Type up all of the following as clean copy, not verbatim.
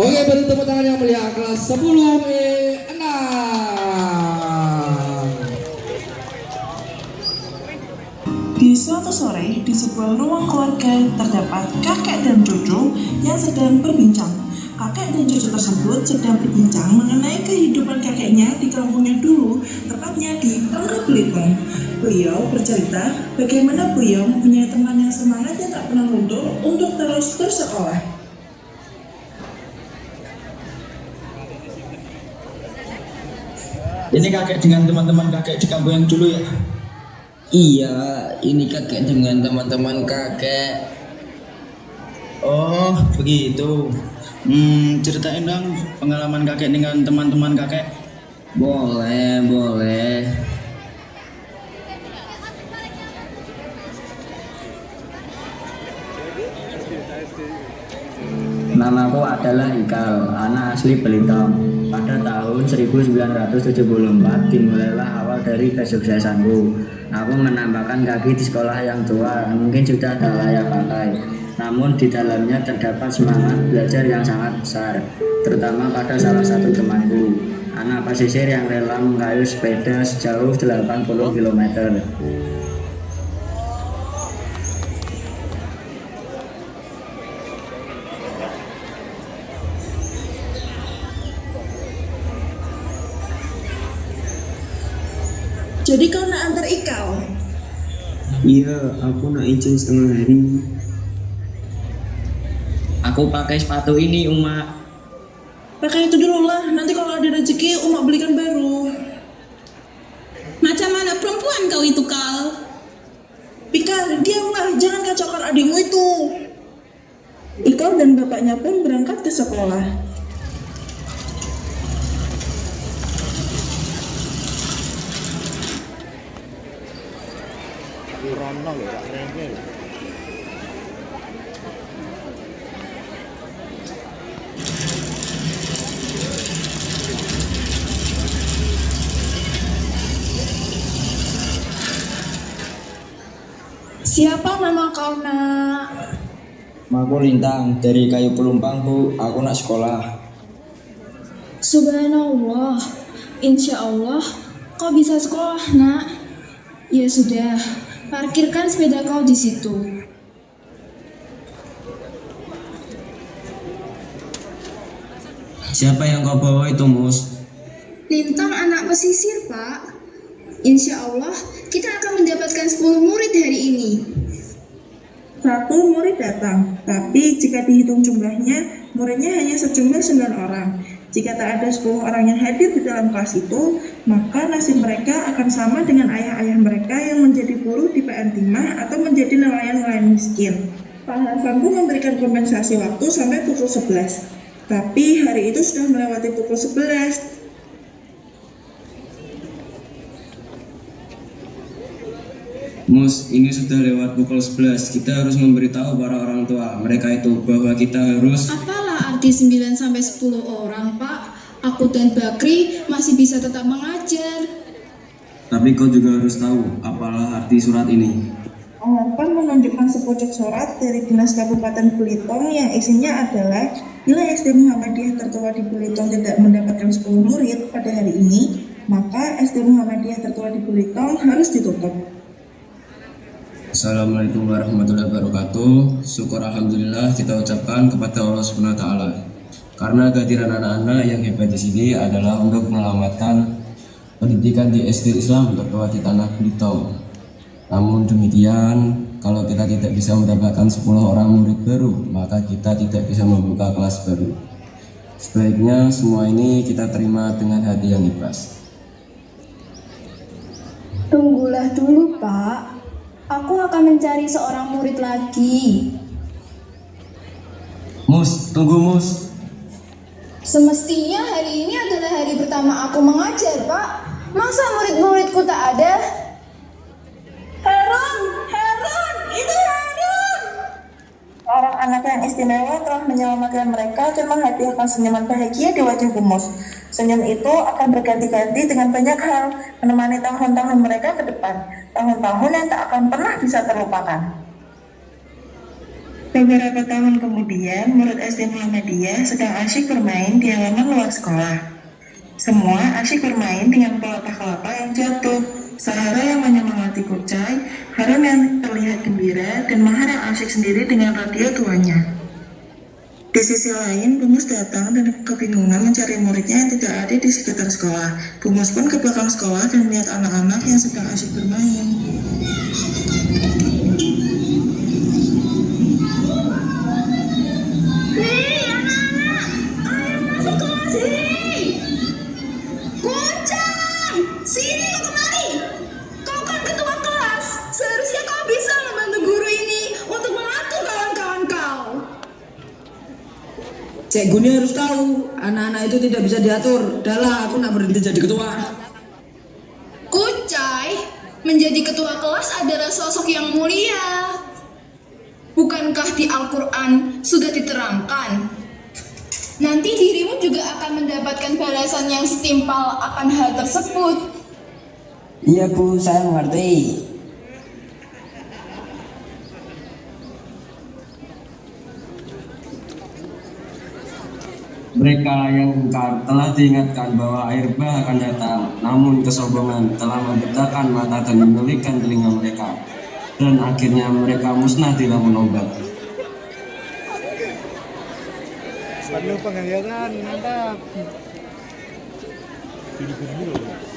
Oke, beri tepuk tangan yang meriah kelas 10E6. Di suatu sore, di sebuah ruang keluarga terdapat kakek dan cucu yang sedang berbincang. Kakek dan cucu tersebut sedang berbincang mengenai kehidupan kakeknya di kampungnya dulu, tepatnya di Bangka Belitung. Beliau bercerita bagaimana beliau mempunyai teman yang semangat yang tak pernah luntur untuk terus bersekolah. Ini kakek dengan teman-teman kakek di kampung yang dulu ya? Iya, ini kakek dengan teman-teman kakek. Oh, begitu. Ceritain dong pengalaman kakek dengan teman-teman kakek. Boleh, boleh. Namaku adalah Ikal, anak asli Belitung. Pada tahun 1974 dimulailah awal dari kesuksesanku. Aku menambahkan kaki di sekolah yang tua, mungkin sudah tak layak pakai. Namun di dalamnya terdapat semangat belajar yang sangat besar, terutama pada salah satu temanku, anak pesisir yang rela mengayuh sepeda sejauh 80 km. Jadi kau nak antar Ikal? Iya, aku nak izin setengah hari. Aku pakai sepatu ini, Uma. Pakai itu dulu lah, nanti kalau ada rezeki Umak belikan baru. Macam mana perempuan kau itu, Kal? Ikal, diamlah, jangan kacaukan adikmu itu. Ikal dan bapaknya pun berangkat ke sekolah. Siapa nama kau, nak? Aku Lintang dari Kayu Pelumpang, Bu. Aku nak sekolah. Subhanallah. Insya Allah kau bisa sekolah, nak. Ya sudah, parkirkan sepeda kau di situ. Siapa yang kau bawa itu, Mus? Lintang anak pesisir, Pak. Insya Allah kita akan mendapatkan 10 murid hari ini. Satu murid datang, tapi jika dihitung jumlahnya, muridnya hanya sejumlah 9 orang. Jika tak ada 10 orang yang hadir di dalam kelas itu, maka nasib mereka akan sama dengan ayah-ayah mereka yang menjadi buruh di PN Timah atau menjadi nelayan-nelayan miskin. Pak Hasanku memberikan kompensasi waktu sampai pukul 11. Tapi hari itu sudah melewati pukul 11. Mus, ini sudah lewat pukul 11. Kita harus memberitahu para orang tua mereka itu bahwa kita harus... Apalah arti 9 sampai 10 orang, Pak? Aku dan Bakri masih bisa tetap mengajar. Tapi kau juga harus tahu apalah arti surat ini. Harapan menunjukkan sepojok surat dari Dinas Kabupaten Belitung yang isinya adalah bila SD Muhammadiyah tertua di Belitung tidak mendapatkan 10 murid pada hari ini, maka SD Muhammadiyah tertua di Belitung harus ditutup. Assalamualaikum warahmatullahi wabarakatuh. Syukur alhamdulillah kita ucapkan kepada Allah Subhanahu wa taala. Karena kehadiran anak-anak yang hebat di sini adalah untuk menyelamatkan pendidikan di SD Islam tertua di tanah Belitung. Namun demikian, kalau kita tidak bisa mendapatkan 10 orang murid baru, maka kita tidak bisa membuka kelas baru. Sebaiknya semua ini kita terima dengan hati yang ikhlas. Tunggulah dulu, Pak. Aku akan mencari seorang murid lagi. Mus, tunggu Mus. Semestinya hari ini adalah hari pertama aku mengajar, Pak. Masa murid-muridku tak ada? Harun, itu Harun. Seorang anak yang istimewa telah menyelamatkan mereka dan menghadiahkan senyuman bahagia di wajah Mus. Senyum itu akan berganti-ganti dengan banyak hal, menemani tahun-tahun mereka ke depan, tahun-tahun yang tak akan pernah bisa terlupakan. Beberapa tahun kemudian, murid SD Muhammadiyah sedang asyik bermain di halaman luar sekolah. Semua asyik bermain dengan pelepah kelapa yang jatuh. Sahara yang menyemangati Kucai, Harun yang terlihat gembira, dan Mahar yang asyik sendiri dengan radio tuanya. Di sisi lain, Bumus datang dan kebingungan mencari muridnya yang tidak ada di sekitar sekolah. Bumus pun ke belakang sekolah dan melihat anak-anak yang sedang asyik bermain. Hei anak-anak, ayo masuk kelas ini. Kucang, sini kau kemari. Kau kan ketua kelas, seharusnya kau bisa membantu guru ini untuk mengatur kawan-kawan kau. Cek Guni harus tahu, anak-anak itu tidak bisa diatur. Dahlah, aku nak berhenti jadi ketua. Kucai, menjadi ketua kelas adalah sosok yang mulia. Bukankah di Al-Quran sudah diterangkan? Nanti dirimu juga akan mendapatkan balasan yang setimpal akan hal tersebut. Iya Bu, saya mengerti. Mereka yang ingkar telah diingatkan bahwa air bah akan datang, namun kesombongan telah membutakan mata dan menyulitkan telinga mereka, dan akhirnya mereka musnah di lamun obat.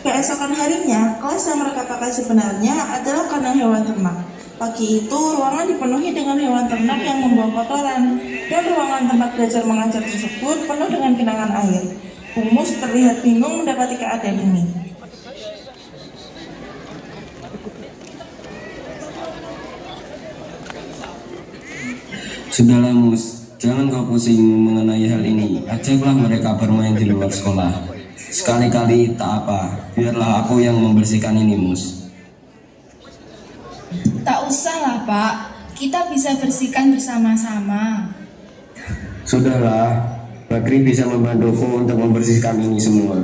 Keesokan harinya, kelas yang mereka pakai sebenarnya adalah kandang hewan ternak. Pagi itu, ruangan dipenuhi dengan hewan ternak yang membuang kotoran, dan ruangan tempat belajar mengajar tersebut penuh dengan genangan air. Bumus terlihat bingung mendapati keadaan ini. Sudahlah Mus, jangan kau pusing mengenai hal ini. Ajaklah mereka bermain di luar sekolah. Sekali-kali tak apa, biarlah aku yang membersihkan ini Mus. Tak usahlah Pak, kita bisa bersihkan bersama-sama. Sudahlah, Bakri bisa membantuku untuk membersihkan ini semua.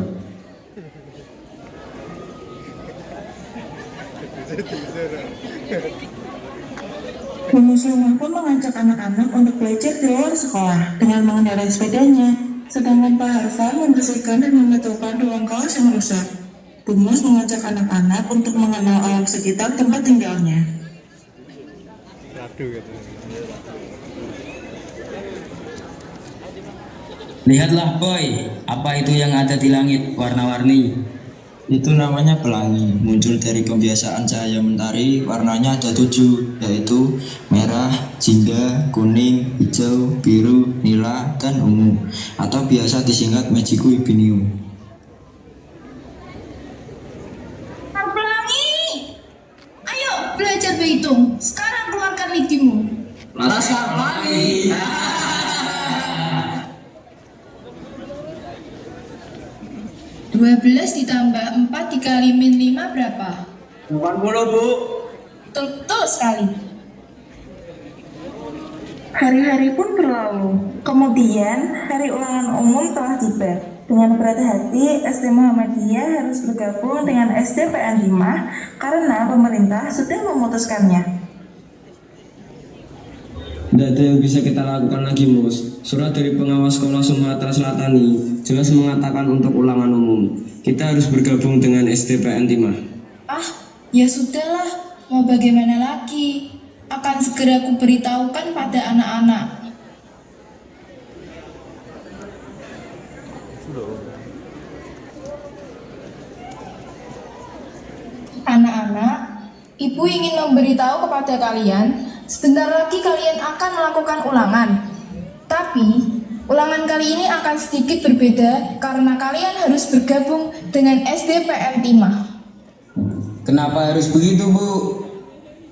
Bumus rumah pun mengajak anak-anak untuk belajar di luar sekolah dengan mengendarai sepedanya, sedangkan Pak Harfan membersihkan dan membetulkan ruang kelas yang rusak. Bumus mengajak anak-anak untuk mengenal alam sekitar tempat tinggalnya. Lihatlah boy, apa itu yang ada di langit warna-warni? Itu namanya pelangi, muncul dari kebiasaan cahaya mentari. Warnanya ada 7, yaitu merah, jingga, kuning, hijau, biru, nila, dan ungu, atau biasa disingkat Magicu Ibinium. Pelangi, ayo belajar berhitung. Sekarang keluarkan lidimu. Laskar Pelangi. 12 ditambah 4 dikali min 5 berapa? 40 Bu. Betul sekali. Hari-hari pun berlalu. Kemudian, hari ulangan umum telah tiba. Dengan berat hati, SD Muhammadiyah harus bergabung dengan SD PN 5 karena pemerintah sudah memutuskannya. Tidak ada yang bisa kita lakukan lagi Mus. Surat dari pengawas sekolah Sumatera Selatan ini jelas mengatakan untuk ulangan umum kita harus bergabung dengan SDPN 5. Ah, ya sudahlah. Mau bagaimana lagi? Akan segera kuberitahukan pada anak-anak. Anak-anak, Ibu ingin memberitahu kepada kalian, sebentar lagi kalian akan melakukan ulangan. Tapi, ulangan kali ini akan sedikit berbeda karena kalian harus bergabung dengan SDPN 5. Kenapa harus begitu Bu?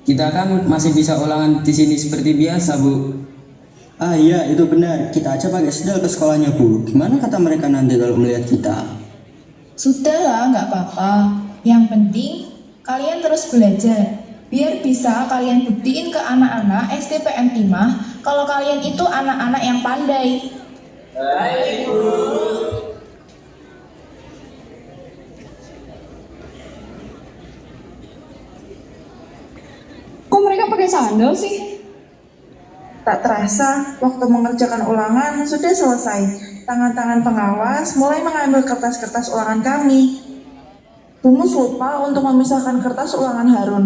Kita kan masih bisa ulangan di sini seperti biasa Bu. Ah iya, itu benar. Kita aja pakai sendal ke sekolahnya Bu. Gimana kata mereka nanti kalau melihat kita? Sudahlah, nggak apa-apa. Yang penting kalian terus belajar. Biar bisa kalian buktiin ke anak-anak SDPN 5 kalau kalian itu anak-anak yang pandai. Baik Bu. Kok mereka pakai sandal sih? Tak terasa, waktu mengerjakan ulangan sudah selesai. Tangan-tangan pengawas mulai mengambil kertas-kertas ulangan kami. Bumus lupa untuk memisahkan kertas ulangan Harun.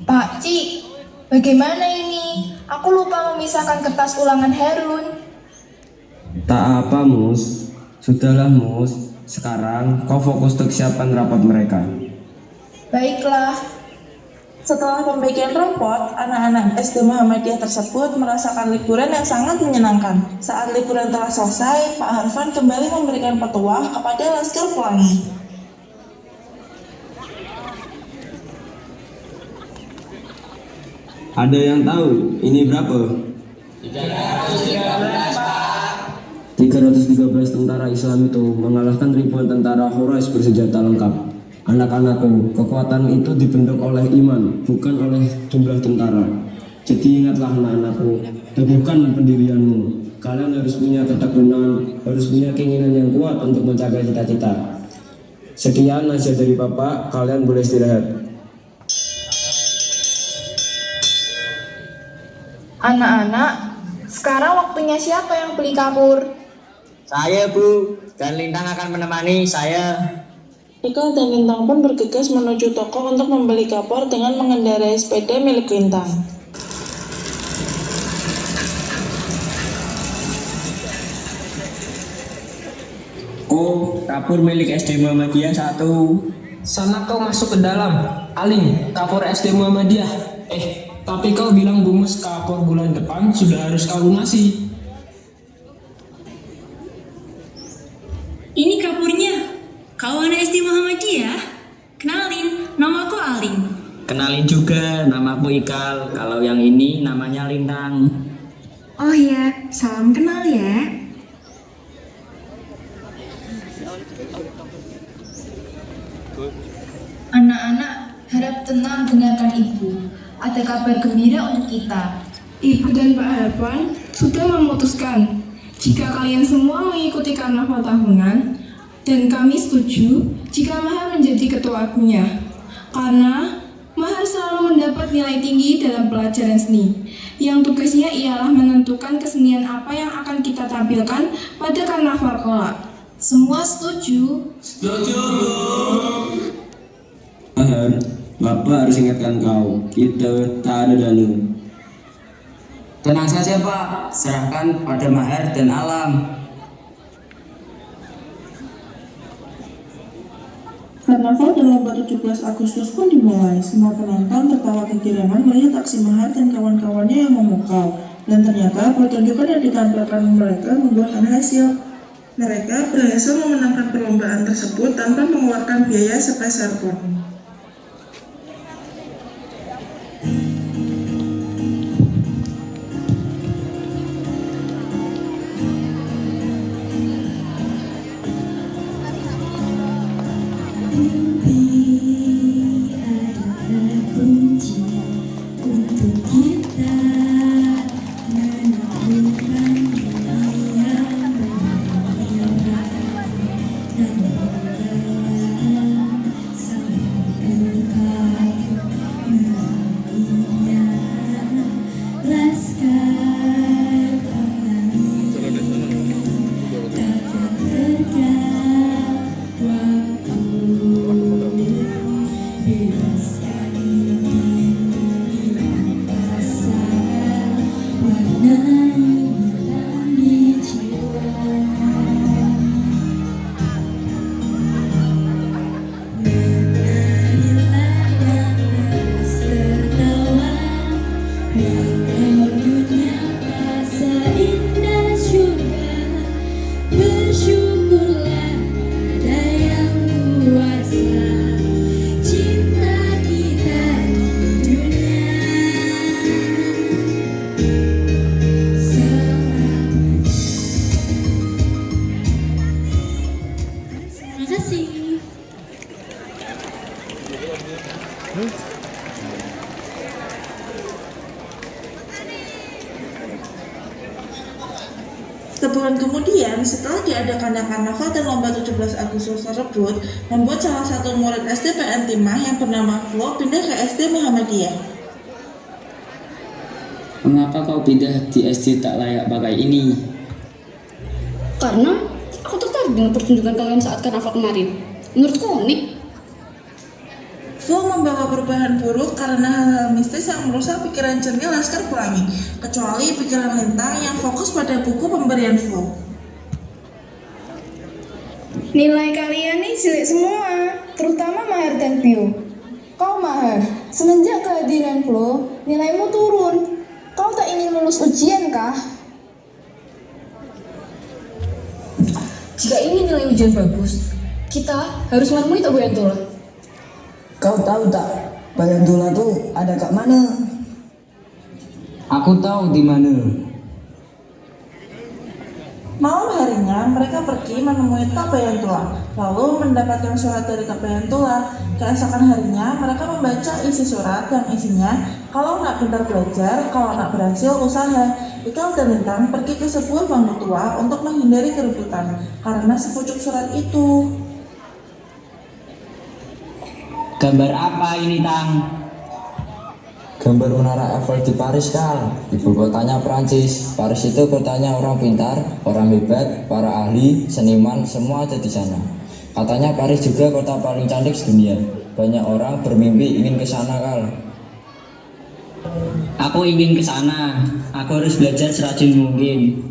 Pak Cik, bagaimana ini? Aku lupa memisahkan kertas ulangan Harun. Tak apa, Mus. Sudahlah, Mus. Sekarang kau fokus untuk siapkan rapat mereka. Baiklah. Setelah pembagian rapot, anak-anak SD Muhammadiyah tersebut merasakan liburan yang sangat menyenangkan. Saat liburan telah selesai, Pak Harfan kembali memberikan petuah kepada Laskar Pelangi. Ada yang tahu ini berapa? 313 tentara Islam itu mengalahkan ribuan tentara Quraisy bersenjata lengkap. Anak-anakku, kekuatan itu dibentuk oleh iman, bukan oleh jumlah tentara. Jadi ingatlah anak-anakku, teguhkan pendirianmu. Kalian harus punya ketekunan, harus punya keinginan yang kuat untuk mencapai cita-cita. Sekian nasihat dari Bapak, kalian boleh istirahat. Anak-anak, sekarang waktunya siapa yang beli kapur? Saya, Bu, dan Lintang akan menemani saya. Ikal dan Lintang pun bergegas menuju toko untuk membeli kapur dengan mengendarai sepeda milik Lintang. Oh, kapur milik SD Muhammadiyah 1. Sana kau masuk ke dalam. Aling, kapur SD Muhammadiyah. Tapi kau bilang Bumus kapur bulan depan sudah harus kau lunasi. Ini kapurnya. Kau anak SD Muhammadiyah? Kenalin, namaku Aling. Kenalin juga, namaku Ikal. Kalau yang ini namanya Lintang. Oh ya, salam kenal ya. Anak-anak, harap tenang dengarkan ibu. Ada kabar gembira untuk kita. Ibu dan Pak Harfan sudah memutuskan jika kalian semua mengikuti karnaval tahunan, dan kami setuju jika Mahar menjadi ketua agungnya. Karena Mahar selalu mendapat nilai tinggi dalam pelajaran seni, yang tugasnya ialah menentukan kesenian apa yang akan kita tampilkan pada karnaval kelak. Semua setuju? Mahar, Bapak harus ingatkan kau, kita tak ada danu. Tenang saja, Pak. Serahkan pada Mahar dan alam. Karnaval dan lomba 17 Agustus pun dimulai. Semua penonton tertawa kegirangan melihat aksi Mahar dan kawan-kawannya yang memukau. Dan ternyata pertunjukan yang ditampilkan mereka membuahkan hasil. Mereka berhasil memenangkan perlombaan tersebut tanpa mengeluarkan biaya sepeser pun. Sebulan kemudian, setelah diadakannya karnaval dan lomba 17 Agustus tersebut, membuat salah satu murid SD PN Timah yang bernama Flo pindah ke SD Muhammadiyah. Mengapa kau pindah di SD tak layak pakai ini? Karena aku tertarik dengan pertunjukan kalian saat karnaval kemarin. Menurutku unik. Flu membawa perubahan buruk karena hal-hal mistis yang merusak pikiran jernih Laskar Pelangi, kecuali pikiran Lintang yang fokus pada buku pemberian Flu. Nilai kalian nih jelek semua, terutama Maher dan Pio. Kau Maher, semenjak kehadiran Flo, nilaimu turun. Kau tak ingin lulus ujian kah? Jika ingin nilai ujian bagus, kita harus menemui Tok Bayantula. Kau tahu tak, Bayantula tuh ada kat mana? Aku tahu di mana. Malam harinya mereka pergi menemui Tok Bayantula, lalu mendapatkan surat dari Tok Bayantula. Keesokan harinya mereka membaca isi surat yang isinya, kalau nak pintar belajar, kalau nak berhasil usaha. Ikal dan Lintang pergi ke sebuah bangku tua untuk menghindari keributan karena sepucuk surat itu. Gambar apa ini, Tang? Gambar menara Eiffel di Paris, Kal. Ibu kotanya Prancis. Paris itu kotanya orang pintar, orang hebat, para ahli, seniman, semua ada di sana. Katanya Paris juga kota paling cantik sedunia. Banyak orang bermimpi ingin ke sana, Kal. Aku ingin ke sana. Aku harus belajar serajin mungkin.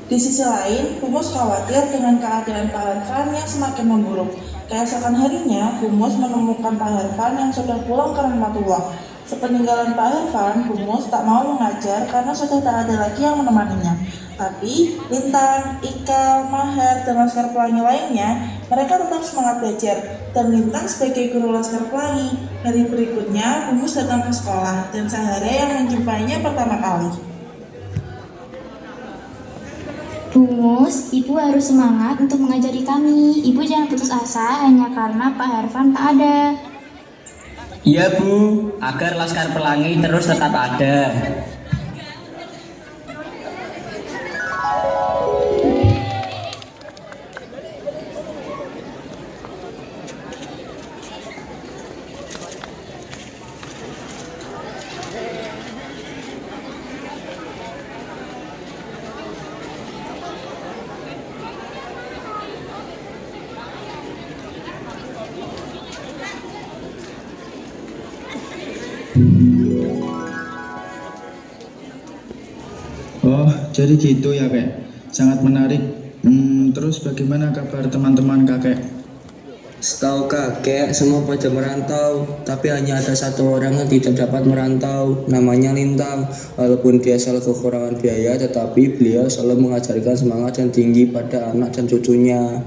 Di sisi lain, Humus khawatir dengan keadaan Pak Harfan yang semakin memburuk. Keesokan harinya, Humus menemukan Pak Harfan yang sudah pulang ke Rahmatullah. Sepeninggalan Pak Harfan, Humus tak mau mengajar karena sudah tak ada lagi yang menemaninya. Tapi, Lintang, Ikal, Maher, dan Laskar Pelangi lainnya, mereka tetap semangat belajar. Dan Lintang sebagai guru Laskar Pelangi. Hari berikutnya, Humus datang ke sekolah, dan Sahara yang menjumpainya pertama kali. Humus, Ibu harus semangat untuk mengajari kami. Ibu jangan putus asa hanya karena Pak Harfan tak ada. Iya, Bu, agar Laskar Pelangi terus tetap ada. Oh, jadi gitu ya, Kek. Sangat menarik. Terus bagaimana kabar teman-teman kakek? Setahu kakek, semua pada merantau, tapi hanya ada satu orang yang tidak dapat merantau, namanya Lintang. Walaupun dia selalu kekurangan biaya, tetapi beliau selalu mengajarkan semangat yang tinggi pada anak dan cucunya.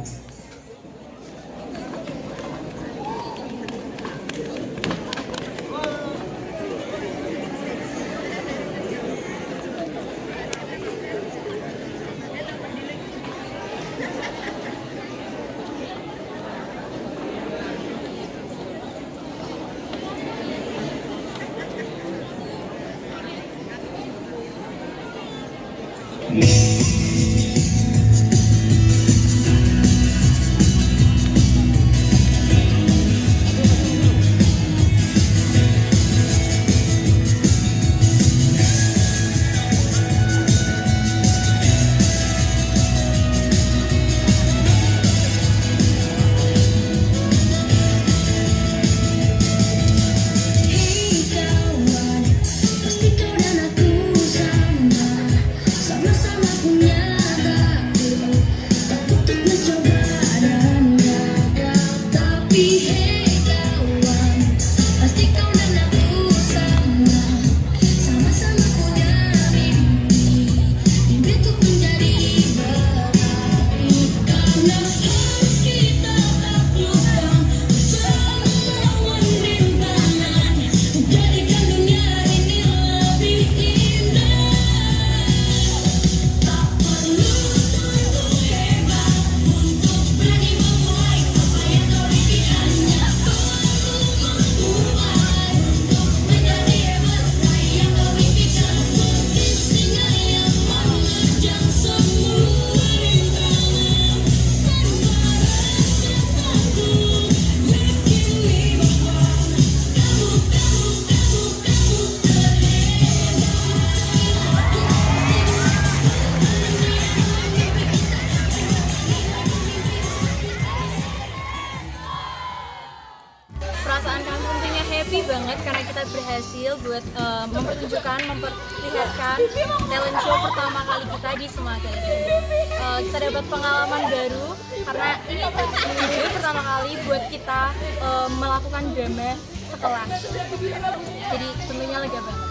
Sama-sama punya merupakan talent show pertama kali kita di Semua Academy. Kita dapat pengalaman baru karena ini juga pertama kali buat kita melakukan drama sekelas. Jadi tentunya lega banget.